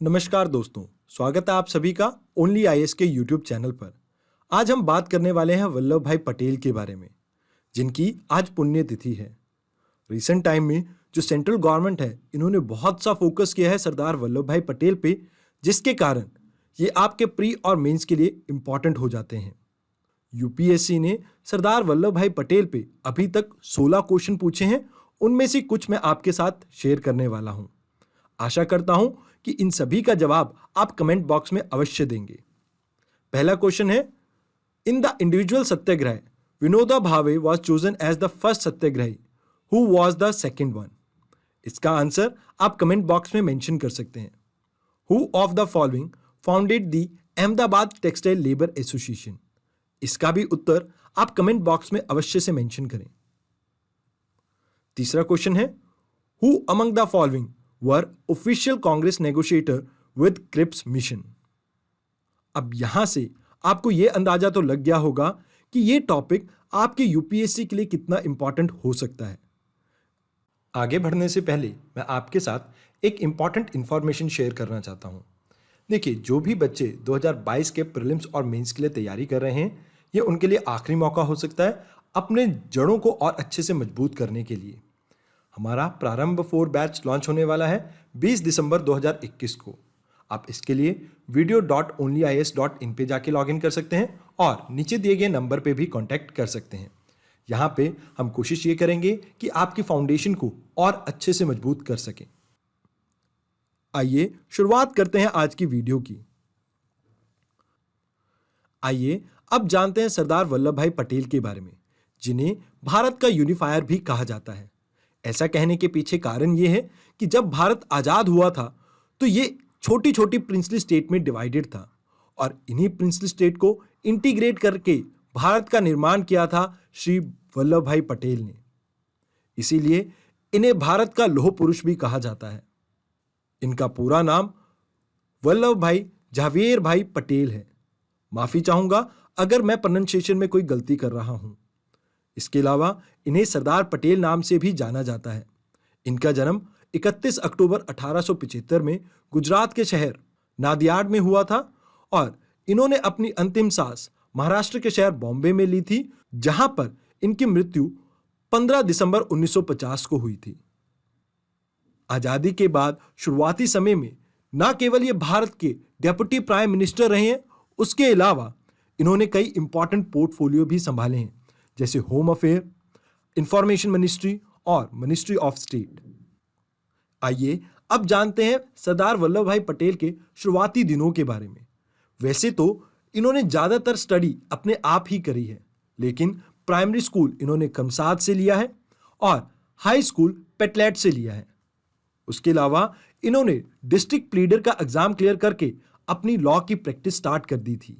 नमस्कार दोस्तों, स्वागत है आप सभी का ओनली आईएएस के यूट्यूब चैनल पर। आज हम बात करने वाले हैं वल्लभ भाई पटेल के बारे में, जिनकी आज पुण्यतिथि है। रिसेंट टाइम में जो सेंट्रल गवर्नमेंट है, इन्होंने बहुत सा फोकस किया है सरदार वल्लभ भाई पटेल पे, जिसके कारण ये आपके प्री और मेंस के लिए इम्पॉर्टेंट हो जाते हैं। यूपीएससी ने सरदार वल्लभ भाई पटेल पे अभी तक 16 क्वेश्चन पूछे हैं, उनमें से कुछ मैं आपके साथ शेयर करने वाला हूं। आशा करता हूं कि इन सभी का जवाब आप कमेंट बॉक्स में अवश्य देंगे। पहला क्वेश्चन है, in the individual satyagraha Vinoba Bhave was chosen as the first satyagrahi, who was the second one? इसका आंसर आप कमेंट बॉक्स में मेंशन कर सकते हैं। Who of the following founded the Ahmedabad textile labour association? इसका भी उत्तर आप कमेंट बॉक्स में अवश्य से मेंशन करें। तीसरा क्वेश्चन है, who among the following were official Congress negotiator with Cripps mission? अब यहां से आपको यह अंदाजा तो लग गया होगा कि यह टॉपिक आपके यूपीएससी के लिए कितना इंपॉर्टेंट हो सकता है। आगे बढ़ने से पहले मैं आपके साथ एक इंपॉर्टेंट इंफॉर्मेशन शेयर करना चाहता हूं। देखिए, जो भी बच्चे 2022 के प्रीलिम्स और मेंस के लिए तैयारी कर रहे हैं, ये उनके लिए आखिरी मौका हो सकता है अपने जड़ों को और अच्छे से मजबूत करने के लिए। हमारा प्रारंभ 4 बैच लॉन्च होने वाला है 20 दिसंबर 2021 को। आप इसके लिए video.onlyis.in पे जाके लॉगिन कर सकते हैं और नीचे दिए गए नंबर पे भी कांटेक्ट कर सकते हैं। यहाँ पे हम कोशिश ये करेंगे कि आपकी फाउंडेशन को और अच्छे से मजबूत कर सकें। आइए शुरुआत करते हैं आज की वीडियो की। आइए अब जानते हैं सरदार वल्लभ भाई पटेल के बारे में, जिन्हें भारत का यूनिफायर भी कहा जाता है। ऐसा कहने के पीछे कारण यह है कि जब भारत आजाद हुआ था तो ये छोटी छोटी प्रिंसली स्टेट में डिवाइडेड था और इन्हीं प्रिंसली स्टेट को इंटीग्रेट करके भारत का निर्माण किया था श्री वल्लभ भाई पटेल ने। इसीलिए इन्हें भारत का लौह पुरुष भी कहा जाता है। इनका पूरा नाम वल्लभ भाई झावेर भाई पटेल है। माफी चाहूंगा अगर मैं प्रोनाउंसिएशन में कोई गलती कर रहा हूं। इसके अलावा इन्हें सरदार पटेल नाम से भी जाना जाता है। इनका जन्म 31 अक्टूबर 1875 में गुजरात के शहर नादियाड में हुआ था और इन्होंने अपनी अंतिम सांस महाराष्ट्र के शहर बॉम्बे में ली थी, जहां पर इनकी मृत्यु 15 दिसंबर 1950 को हुई थी। आजादी के बाद शुरुआती समय में न केवल ये भारत के डेप्यूटी प्राइम मिनिस्टर रहे हैं, उसके अलावा इन्होंने कई इंपॉर्टेंट पोर्टफोलियो भी संभाले हैं, जैसे होम अफेयर, इंफॉर्मेशन मिनिस्ट्री और मिनिस्ट्री ऑफ स्टेट। आइए अब जानते हैं सरदार वल्लभ भाई पटेल के शुरुआती दिनों के बारे में। वैसे तो इन्होंने ज्यादातर स्टडी अपने आप ही करी है, लेकिन प्राइमरी स्कूल इन्होंने कमसाद से लिया है और हाई स्कूल पेटलैट से लिया है। उसके अलावा इन्होंने डिस्ट्रिक्ट प्लीडर का एग्जाम क्लियर करके अपनी लॉ की प्रैक्टिस स्टार्ट कर दी थी।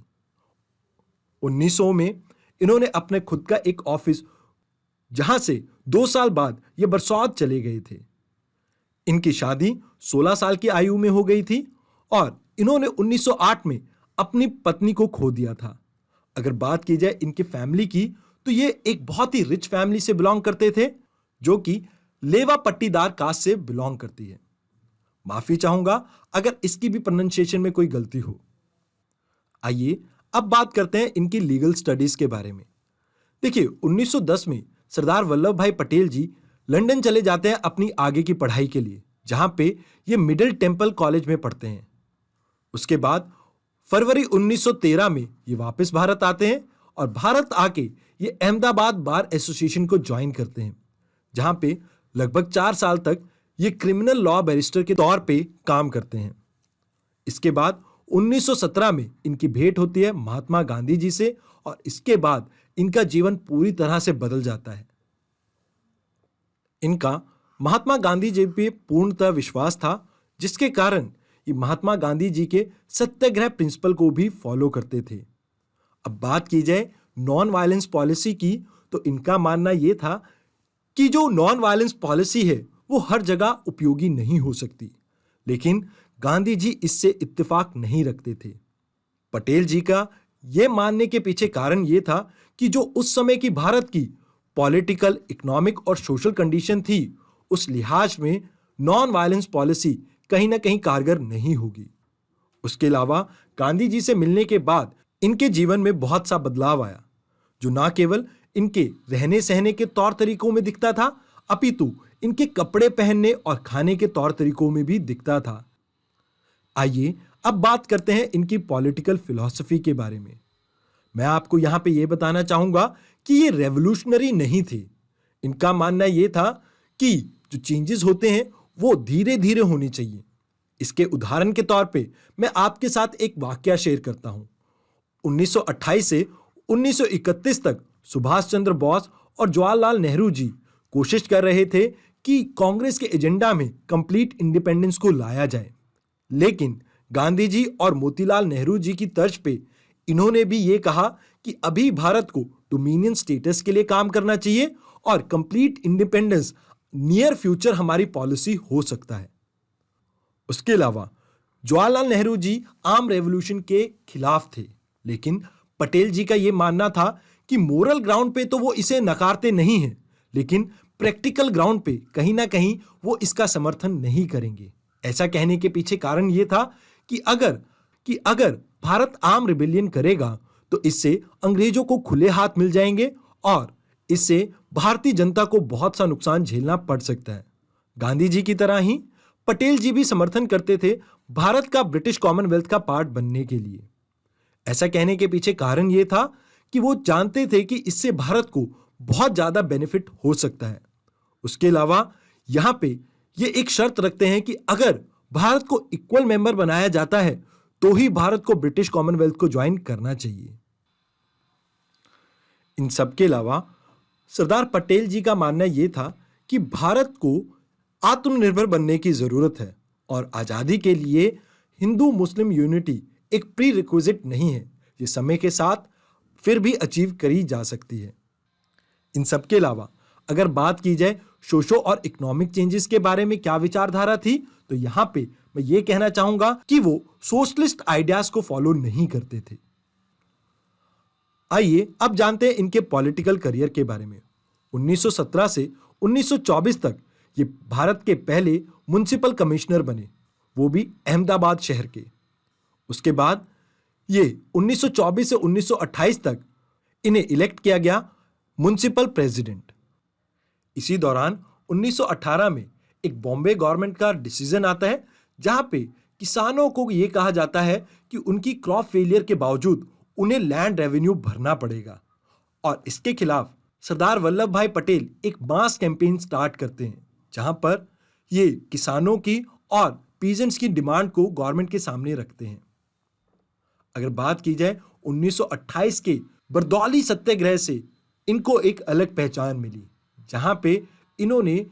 1900 में इन्होंने अपने खुद का एक ऑफिस, जहां से 2 साल बाद ये बरसौत चले गए थे। इनकी शादी 16 साल की आयु में हो गई थी और इन्होंने 1908 में अपनी पत्नी को खो दिया था। अगर बात की जाए इनकी फैमिली की, तो ये एक बहुत ही रिच फैमिली से बिलोंग करते थे, जो कि लेवा पट्टीदार कास्ट से बिलोंग करती है। माफी चाहूंगा अगर इसकी भी प्रोनाउंसिएशन में कोई गलती हो। आइए अब बात करते हैं इनकी लीगल स्टडीज के बारे में। देखिए, 1910 में सरदार वल्लभ भाई पटेल जी लंदन चले जाते हैं अपनी आगे की पढ़ाई के लिए, जहां पे ये मिडिल टेम्पल कॉलेज में पढ़ते हैं। उसके बाद फरवरी 1913 में ये वापस भारत आते हैं और भारत आके ये अहमदाबाद बार एसोसिएशन को ज्वाइन करते हैं, जहां पे लगभग 4 साल तक ये क्रिमिनल लॉ बैरिस्टर के तौर पे काम करते हैं। इसके बाद 1917 में इनकी भेंट होती है महात्मा गांधी जी से और इसके बाद इनका जीवन पूरी तरह से बदल जाता है। इनका महात्मा गांधी जी पे पूर्णतः विश्वास था, जिसके कारण ये महात्मा गांधी जी के सत्याग्रह प्रिंसिपल को भी फॉलो करते थे। अब बात की जाए नॉन वायलेंस पॉलिसी की, तो इनका मानना यह था कि जो नॉन वायलेंस पॉलिसी है वो हर जगह उपयोगी नहीं हो सकती, लेकिन गांधी जी इससे इत्तेफाक नहीं रखते थे। पटेल जी का यह मानने के पीछे कारण यह था कि जो उस समय की भारत की पॉलिटिकल, इकोनॉमिक और सोशल कंडीशन थी, उस लिहाज में नॉन वायलेंस पॉलिसी कहीं ना कहीं कारगर नहीं होगी। उसके अलावा गांधी जी से मिलने के बाद इनके जीवन में बहुत सा बदलाव आया, जो ना केवल इनके रहने सहने के तौर तरीकों में दिखता था, अपितु इनके कपड़े पहनने और खाने के तौर तरीकों में भी दिखता था। आइए अब बात करते हैं इनकी पॉलिटिकल फिलॉसफी के बारे में। मैं आपको यहां पे यह बताना चाहूंगा कि ये रेवोल्यूशनरी नहीं थे। इनका मानना यह था कि जो चेंजेस होते हैं वो धीरे धीरे होनी चाहिए। इसके उदाहरण के तौर पे मैं आपके साथ एक वाकया शेयर करता हूं। 1928 से 1931 तक सुभाष चंद्र बोस और जवाहरलाल नेहरू जी कोशिश कर रहे थे कि कांग्रेस के एजेंडा में कंप्लीट इंडिपेंडेंस को लाया जाए, लेकिन गांधी जी और मोतीलाल नेहरू जी की तर्ज पे इन्होंने भी ये कहा कि अभी भारत को डोमिनियन स्टेटस के लिए काम करना चाहिए और कंप्लीट इंडिपेंडेंस नियर फ्यूचर हमारी पॉलिसी हो सकता है। उसके अलावा जवाहरलाल नेहरू जी आर्म रेवोल्यूशन के खिलाफ थे, लेकिन पटेल जी का यह मानना था कि मोरल ग्राउंड पे तो वो इसे नकारते नहीं हैं, लेकिन प्रैक्टिकल ग्राउंड पे कहीं ना कहीं वो इसका समर्थन नहीं करेंगे। ऐसा कहने के पीछे कारण यह था कि अगर भारत आर्म रिबेलियन करेगा तो इससे अंग्रेजों को खुले हाथ मिल जाएंगे और इससे भारतीय जनता को बहुत सा नुकसान झेलना पड़ सकता है। गांधी जी की तरह ही पटेल जी भी समर्थन करते थे भारत का ब्रिटिश कॉमनवेल्थ का पार्ट बनने के लिए। ऐसा कहने के पीछे कारण यह था कि वो जानते थे कि इससे भारत को बहुत ज्यादा बेनिफिट हो सकता है। उसके अलावा यहां पे ये एक शर्त रखते हैं कि अगर भारत को इक्वल मेंबर बनाया जाता है तो ही भारत को ब्रिटिश कॉमनवेल्थ को ज्वाइन करना चाहिए। इन सब के अलावा सरदार पटेल जी का मानना यह था कि भारत को आत्मनिर्भर बनने की जरूरत है और आजादी के लिए हिंदू मुस्लिम यूनिटी एक प्री रिक्विजिट नहीं है। ये समय के साथ फिर भी अचीव करी जा सकती है। इन सब के अलावा अगर बात की जाए सोशो और इकोनॉमिक चेंजेस के बारे में क्या विचारधारा थी, तो यहां पे मैं ये कहना चाहूंगा कि वो सोशलिस्ट आइडियाज को फॉलो नहीं करते थे। आइए अब जानते हैं इनके पॉलिटिकल करियर के बारे में। 1917 से 1924 तक ये भारत के पहले म्युनिसिपल कमिश्नर बने, वो भी अहमदाबाद शहर के। उसके बाद ये 1924 से 1928 तक इन्हें इलेक्ट किया गया म्युनिसिपल प्रेसिडेंट। इसी दौरान 1918 में एक बॉम्बे गवर्नमेंट का डिसीजन आता है जहां पे किसानों को यह कहा जाता है कि उनकी क्रॉप फेलियर के बावजूद उन्हें लैंड रेवेन्यू भरना पड़ेगा, और इसके खिलाफ सरदार वल्लभ भाई पटेल एक मास कैंपेन स्टार्ट करते हैं जहां पर ये किसानों की और पीजेंट्स की डिमांड को गवर्नमेंट के सामने रखते हैं। अगर बात की जाए 1928 के बरदौली सत्याग्रह से इनको एक अलग पहचान मिली, जहां पे इन्होंने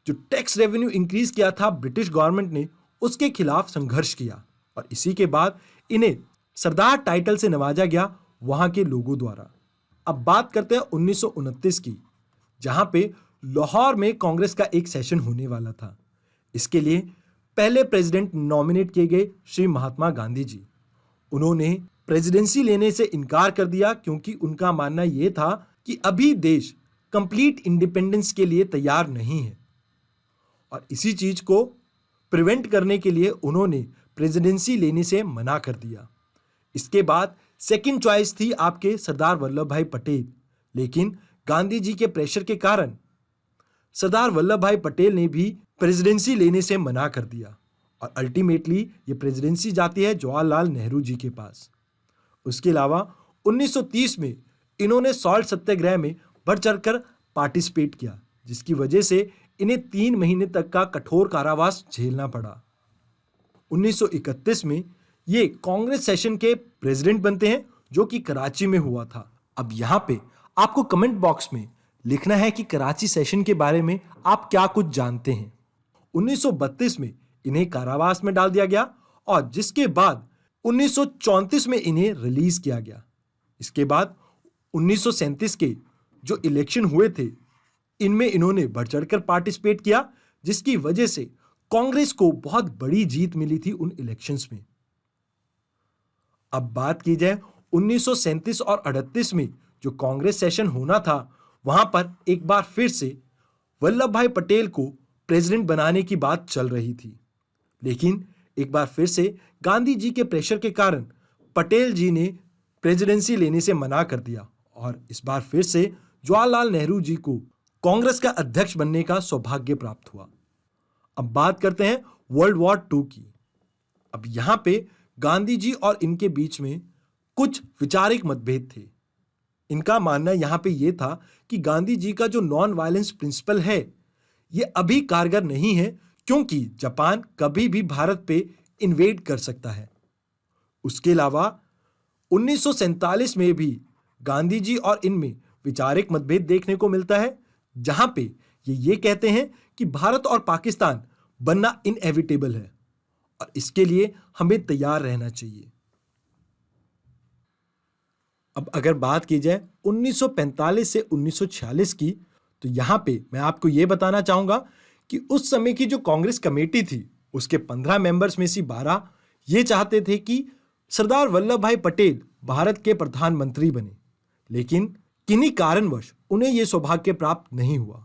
जो टैक्स रेवेन्यू इंक्रीज किया था ब्रिटिश गवर्नमेंट ने, उसके खिलाफ संघर्ष किया और इसी के बाद इन्हें सरदार टाइटल से नवाजा गया वहां के लोगों द्वारा। अब बात करते हैं 1929 की, जहां पे लाहौर में कांग्रेस का एक सेशन होने वाला था। इसके लिए पहले प्रेसिडेंट नॉमिनेट किए गए श्री महात्मा गांधी जी। उन्होंने प्रेसिडेंसी लेने से इनकार कर दिया क्योंकि उनका मानना यह था कि अभी देश कंप्लीट इंडिपेंडेंस के लिए तैयार नहीं है, और इसी चीज को प्रिवेंट करने के लिए उन्होंने प्रेसिडेंसी लेने से मना कर दिया। इसके बाद सेकंड चॉइस थी आपके सरदार वल्लभ भाई पटेल, लेकिन गांधी जी के प्रेशर के कारण सरदार वल्लभ भाई पटेल ने भी प्रेसिडेंसी लेने से मना कर दिया और अल्टीमेटली ये प्रेसिडेंसी जाती है जवाहरलाल नेहरू जी के पास। उसके अलावा 1930 में इन्होंने सॉल्ट सत्याग्रह में बढ़ चढ़कर पार्टिसिपेट किया, जिसकी वजह से इन्हें 3 महीने तक का कठोर कारावास झेलना पड़ा। 1931 में ये कांग्रेस सेशन के प्रेसिडेंट बनते हैं, जो कि कराची में हुआ था। अब यहां पे आपको कमेंट बॉक्स में लिखना है कि कराची सेशन के बारे में आप क्या कुछ जानते हैं। 1932 में इन्हें कारावास में डाल दिया गया और जिसके बाद 1934 में इन्हें रिलीज किया गया। इसके बाद 1937 के जो इलेक्शन हुए थे, इनमें इन्होंने बढ़ चढ़कर पार्टिसिपेट किया, जिसकी वजह से कांग्रेस को बहुत बड़ी जीत मिली थी उन इलेक्शंस में। अब बात की जाए 1937 और 38 में जो कांग्रेस सेशन होना था, वहां पर एक बार फिर से वल्लभ भाई पटेल को प्रेसिडेंट बनाने की बात चल रही थी। लेकिन एक बार फिर से गांधी जी के प्रेशर के कारण पटेल जी ने प्रेसिडेंसी लेने से मना कर दिया और इस बार फिर से जवाहरलाल नेहरू जी को कांग्रेस का अध्यक्ष बनने का सौभाग्य प्राप्त हुआ। अब बात करते हैं वर्ल्ड वॉर टू की। अब यहां पे गांधी जी और इनके बीच में कुछ विचारिक मतभेद थे। इनका मानना यहां पे यह था कि गांधी जी का जो नॉन वायलेंस प्रिंसिपल है यह अभी कारगर नहीं है, क्योंकि जापान कभी भी भारत पे इन्वेड कर सकता है। उसके अलावा 1947 में भी गांधी जी और इनमें विचारिक मतभेद देखने को मिलता है, जहां पे ये कहते हैं कि भारत और पाकिस्तान बनना इनएविटेबल है और इसके लिए हमें तैयार रहना चाहिए। अब अगर बात की जाए 1945 से 1946 की, तो यहां पे मैं आपको यह बताना चाहूंगा कि उस समय की जो कांग्रेस कमेटी थी उसके 15 मेंबर्स में से 12 ये चाहते थे कि सरदार वल्लभ भाई पटेल भारत के प्रधानमंत्री बने, लेकिन किन्हीं कारणवश उन्हें यह सौभाग्य प्राप्त नहीं हुआ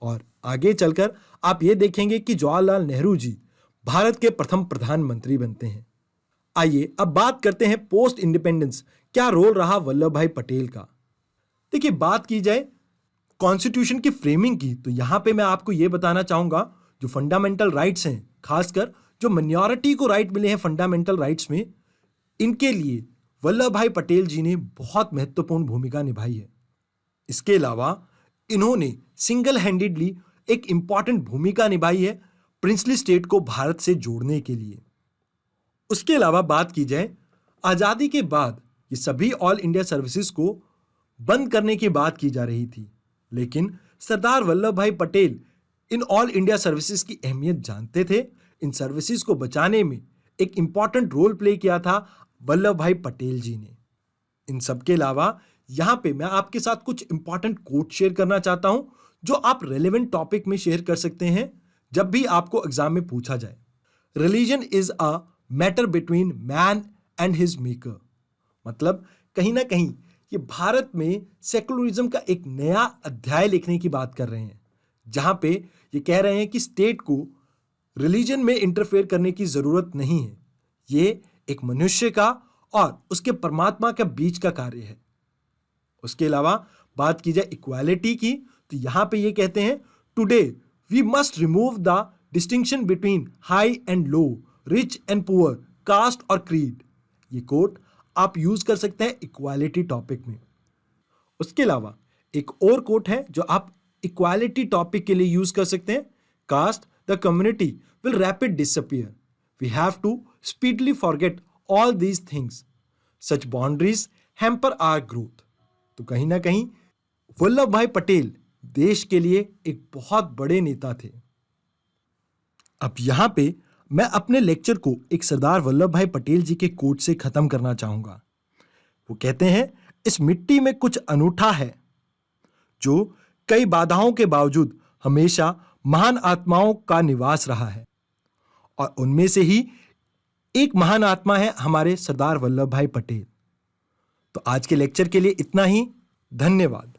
और आगे चलकर आप ये देखेंगे कि जवाहरलाल नेहरू जी भारत के प्रथम प्रधानमंत्री बनते हैं। आइए अब बात करते हैं पोस्ट इंडिपेंडेंस क्या रोल रहा वल्लभ भाई पटेल का। देखिए, बात की जाए कॉन्स्टिट्यूशन की फ्रेमिंग की, तो यहां पे मैं आपको यह बताना चाहूंगा जो फंडामेंटल राइट्स हैं, खासकर जो मिनॉरिटी को राइट मिले हैं फंडामेंटल राइट्स में, इनके लिए वल्लभ भाई पटेल जी ने बहुत महत्वपूर्ण भूमिका निभाई है। इसके अलावा इन्होंने सिंगल हैंडेडली एक इंपॉर्टेंट भूमिका निभाई है प्रिंसली स्टेट को भारत से जोड़ने के लिए। उसके अलावा बात की जाए आजादी के बाद ये सभी ऑल इंडिया सर्विसेज को बंद करने की बात की जा रही थी, लेकिन सरदार वल्लभ भाई Patel in all India services की अहमियत जानते थे। इन सर्विसेज को बचाने में एक इंपॉर्टेंट रोल प्ले किया था वल्लभ भाई पटेल जी ने। इन सब के अलावा यहां पे मैं आपके साथ कुछ इंपॉर्टेंट कोट शेयर करना चाहता हूं जो आप रेलेवेंट टॉपिक में शेयर कर सकते हैं जब भी आपको एग्जाम में पूछा जाए। Religion is a matter between man and his maker, मतलब कहीं ना कहीं ये भारत में सेकुलरिज्म का एक नया अध्याय लिखने की बात कर रहे हैं, जहां पे ये कह रहे हैं कि स्टेट को रिलीजन में इंटरफेयर करने की जरूरत नहीं है, ये एक मनुष्य का और उसके परमात्मा के बीच का कार्य है। उसके अलावा बात की जाए इक्वालिटी की, तो यहां पे ये कहते हैं today we must remove the distinction between high and low, rich and poor, caste और क्रीड। ये कोट आप यूज कर सकते हैं इक्वालिटी टॉपिक में। उसके अलावा एक और कोट है जो आप इक्वालिटी टॉपिक के लिए यूज कर सकते हैं, caste the community will rapid disappear, we have to speedily forget all these things, such boundaries hamper our growth. तो कहीं ना कहीं वल्लभ भाई पटेल देश के लिए एक बहुत बड़े नेता थे। अब यहां पे मैं अपने लेक्चर को एक सरदार वल्लभ भाई पटेल जी के कोट से खत्म करना चाहूंगा। वो कहते हैं, इस मिट्टी में कुछ अनूठा है जो कई बाधाओं के बावजूद हमेशा महान आत्माओं का निवास रहा है, और उनमें से ही एक महान आत्मा है हमारे सरदार वल्लभ भाई पटेल। तो आज के लेक्चर के लिए इतना ही। धन्यवाद।